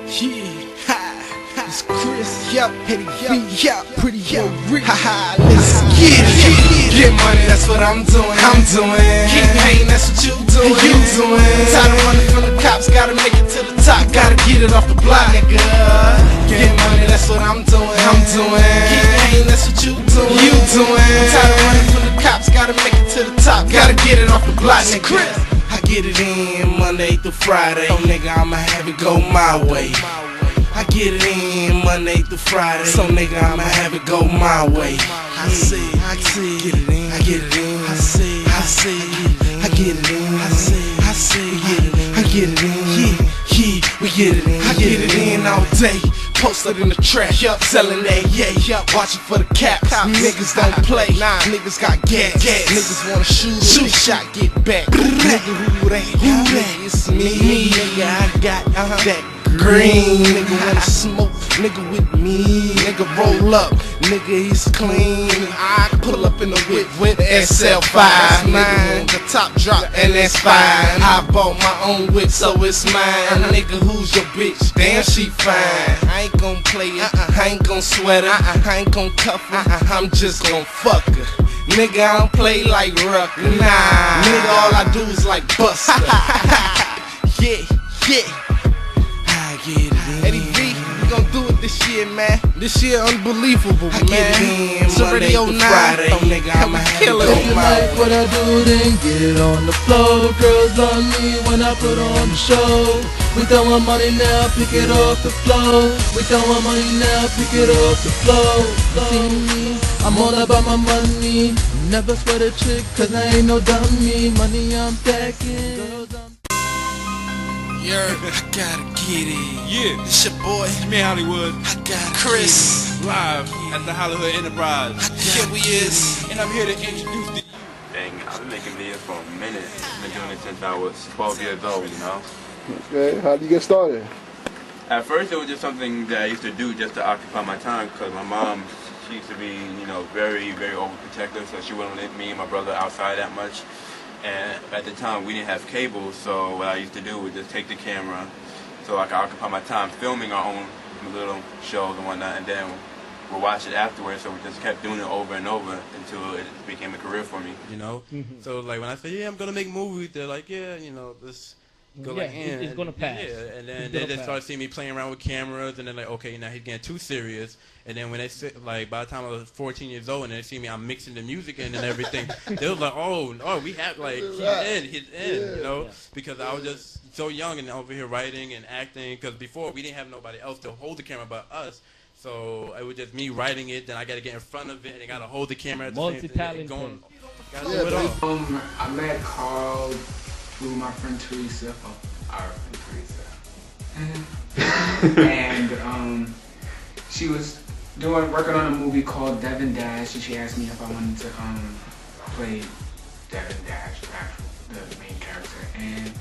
Yeah, ha, it's Chris, yup, Eddie V, yup, pretty yup, haha, let's get it. Get money, that's what I'm doing. Keep hating, that's what you doing. Tired of running from the cops, gotta make it to the top, gotta get it off the block, nigga. Get money, that's what I'm doing. Keep hating, that's what you doing. Tired of running from the cops, gotta make it to the top, gotta get it off the block, nigga. I get it in Monday through Friday, so nigga, I'ma have it go my way. I get it in Monday through Friday, so nigga, I'ma have it go my way. I get it in, I get it in, I get it in, I get it in, we get it in, I get it in all day. Posted in the trash, selling that, watching for the caps. Niggas don't play, niggas got gas. Niggas wanna shoot shot, get back. Nigga, who that? It's me, nigga, I got that green. Nigga wanna smoke, nigga with me. Nigga roll up, nigga he's clean. I pull up in the whip with SL5. Nigga want the top drop and that's fine. I bought my own whip so it's mine. Nigga, who's your bitch? Damn, she fine. I ain't gon' play it, I ain't gon' sweat her, I ain't gon' cuff her, I'm just gon' fuck her. Nigga, I don't play like Rucker, nah. Nigga, all I do is like Buster. Yeah, I get it in. Eddie V, we gon' do it this year, man. This year unbelievable, man. It's already 09, so nigga, I'ma kill it. If you like what I do, then get it on the floor. The girls love me when I put on the show. We throwin' money now, pick it off the floor. We throwin' money now, pick it off the floor. See me, I'm all about my money. Never sweat a chick, cause I ain't no dummy. Money I'm stacking, girls I'm... I gotta get it. Yeah, it's your boy, it's me, HollyHood. I got Chris, live at the HollyHood Enterprise. Here we is, and I'm here to introduce to you. Dang, I've been making videos for a minute. I've been doing it since I was 12 years old, you know? Okay, how did you get started? At first, it was just something that I used to do just to occupy my time, because my mom, she used to be, you know, very, very overprotective, so she wouldn't let me and my brother outside that much. And at the time, we didn't have cable, so what I used to do was just take the camera so I could occupy my time filming our own little shows and whatnot, and then we'll watch it afterwards, so we just kept doing it over and over until it became a career for me. You know? So, like, when I say, yeah, I'm going to make movies, they're like, yeah, you know, let's go like, it's going to pass. Yeah, and then they just started seeing me playing around with cameras, and then like, okay, now he's getting too serious. And then when they like, by the time I was 14 years old, and they see me, I'm mixing the music in and everything, they was like, oh, we have like, he's in, you know, because I was just so young and over here writing and acting. Because before we didn't have nobody else to hold the camera but us. So it was just me writing it, then I got to get in front of it, and I got to hold the camera at the same time. Going, gotta do it all. I met Carl through my friend Teresa, our friend Teresa, and she was working on a movie called Devin Dash, and she asked me if I wanted to play Devin Dash, the main character, and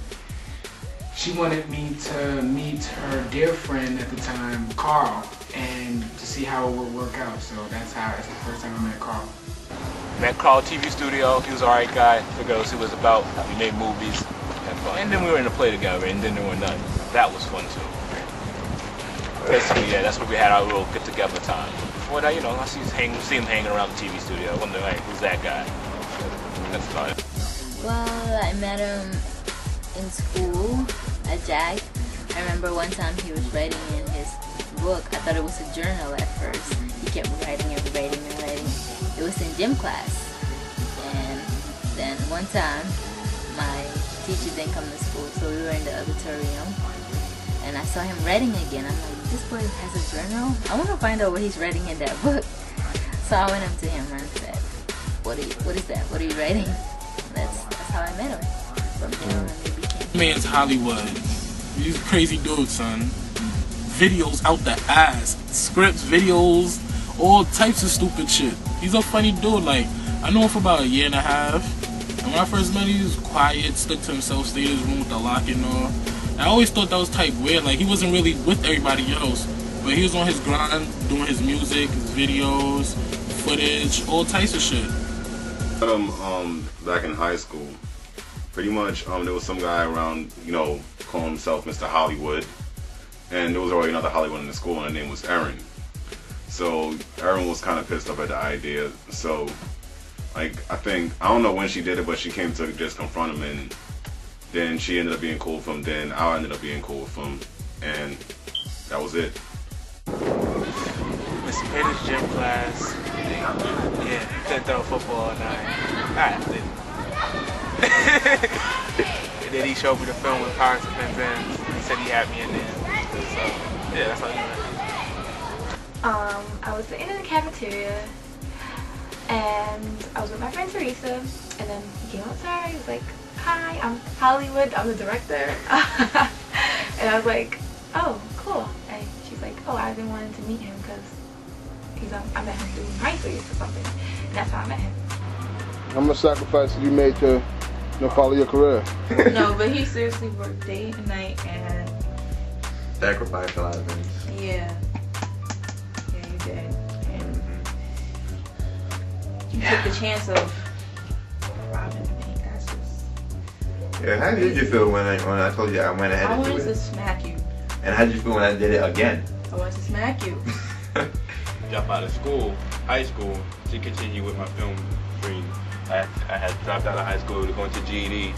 she wanted me to meet her dear friend at the time, Carl, and to see how it would work out. So that's the first time I met Carl. Met Carl TV studio. He was an alright guy. Figured out what he was about. We made movies, had fun, and then we were in a play together, and then there were none. That was fun too. Basically, yeah, that's where we had our little get-together time. Before that, you know, I see him hanging around the TV studio. I wonder, like, who's that guy? That's fun. Well, I met him in school at JAG. I remember one time he was writing in his book. I thought it was a journal at first. He kept writing and writing and writing. It was in gym class. And then one time, my teacher didn't come to school, so we were in the auditorium. And I saw him writing again. I'm like, this boy has a journal? I want to find out what he's writing in that book. So I went up to him and said, what is that? What are you writing? That's how I met him. From there on, we became... Man's HollyHood. He's a crazy dude, son. Videos out the ass. Scripts, videos, all types of stupid shit. He's a funny dude. Like, I know him for about a year and a half. And when I first met him, he was quiet, stuck to himself, stayed in his room with the lock and all. I always thought that was type weird. Like, he wasn't really with everybody else. But he was on his grind, doing his music, his videos, footage, all types of shit. Back in high school, pretty much there was some guy around, you know, calling himself Mr. HollyHood, and there was already another Hollywood in the school, and her name was Erin. So Erin was kind of pissed off at the idea. So, like, I don't know when she did it, but she came to just confront him, and then she ended up being cool with him. Then I ended up being cool with him, and that was it. Mr. Peters' gym class. Yeah, he couldn't throw a football all night. I didn't. And then he showed me the film with Pirates of Penzance. He said he had me in there. So, yeah, that's how he went. I was sitting in the cafeteria, and I was with my friend Teresa, and then he came outside. He was like, "Hi, I'm HollyHood. I'm the director." And I was like, "Oh, cool." And she's like, "Oh, I've been wanting to meet him because I met him through MySpace or something." And that's how I met him. How much sacrifice did you make to follow your career? No, but he seriously worked day and night and sacrificed a lot of things. Yeah. Yeah, you did. And you took the chance of robbing me. That's just... Yeah, how did you feel when I told you I went ahead and did it? I wanted to smack you. And how did you feel when I did it again? I wanted to smack you. Dropped out of school, high school, to continue with my film dream. I had dropped out of high school to go into GED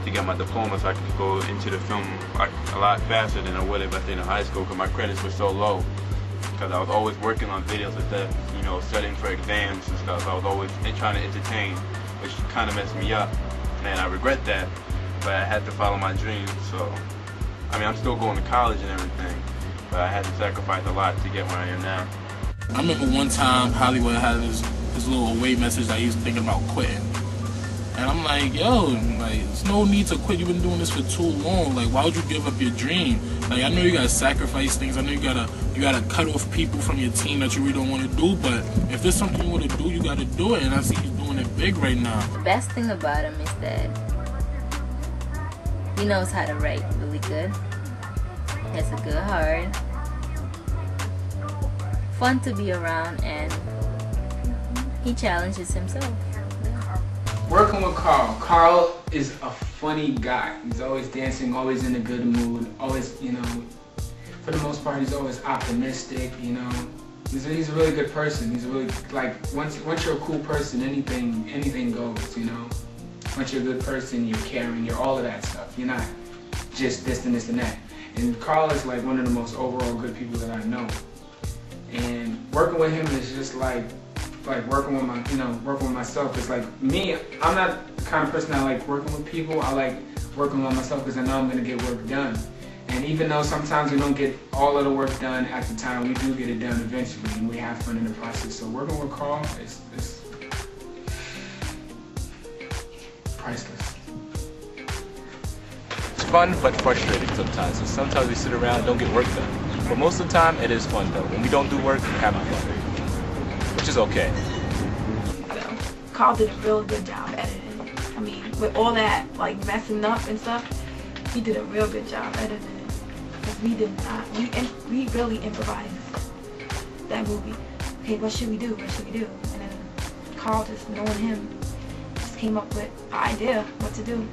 to get my diploma so I could go into the film a lot faster than I would have if I stayed in high school because my credits were so low. Because I was always working on videos instead of, studying for exams and stuff. I was always trying to entertain, which kind of messed me up. And I regret that, but I had to follow my dreams. So, I mean, I'm still going to college and everything, but I had to sacrifice a lot to get where I am now. I remember one time Hollywood had his little away message that he was thinking about quitting. And I'm like, yo, like, there's no need to quit. You've been doing this for too long. Like, why would you give up your dream? Like, I know you gotta sacrifice things. I know you gotta cut off people from your team that you really don't want to do. But if there's something you want to do, you gotta do it. And I see he's doing it big right now. The best thing about him is that he knows how to write really good. He has a good heart. Fun to be around, and he challenges himself. Working with Carl. Carl is a funny guy. He's always dancing, always in a good mood, always, for the most part, he's always optimistic, He's a really good person. He's a really, like, once you're a cool person, anything goes, Once you're a good person, you're caring, you're all of that stuff. You're not just this and this and that. And Carl is like one of the most overall good people that I know. And working with him is just like working with working with myself. It's like me, I'm not the kind of person that like working with people. I like working with myself because I know I'm gonna get work done. And even though sometimes we don't get all of the work done at the time, we do get it done eventually, and we have fun in the process. So working with Carl is priceless. It's fun but frustrating sometimes. So sometimes we sit around and don't get work done. But most of the time, it is fun though. When we don't do work, we have fun, which is okay. Carl did a real good job editing. I mean, with all that like messing up and stuff, he did a real good job editing it. Because we did not, we really improvised that movie. Hey, what should we do? What should we do? And then Carl, just knowing him, just came up with an idea what to do.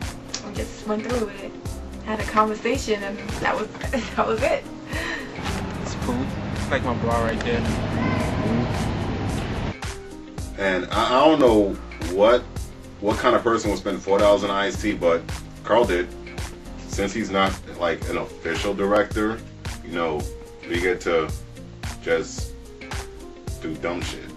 We just went through it, had a conversation, and that was it. It's cool. It's like my bra right there. And I don't know what kind of person would spend $4 on iced tea, but Carl did. Since he's not like an official director, we get to just do dumb shit.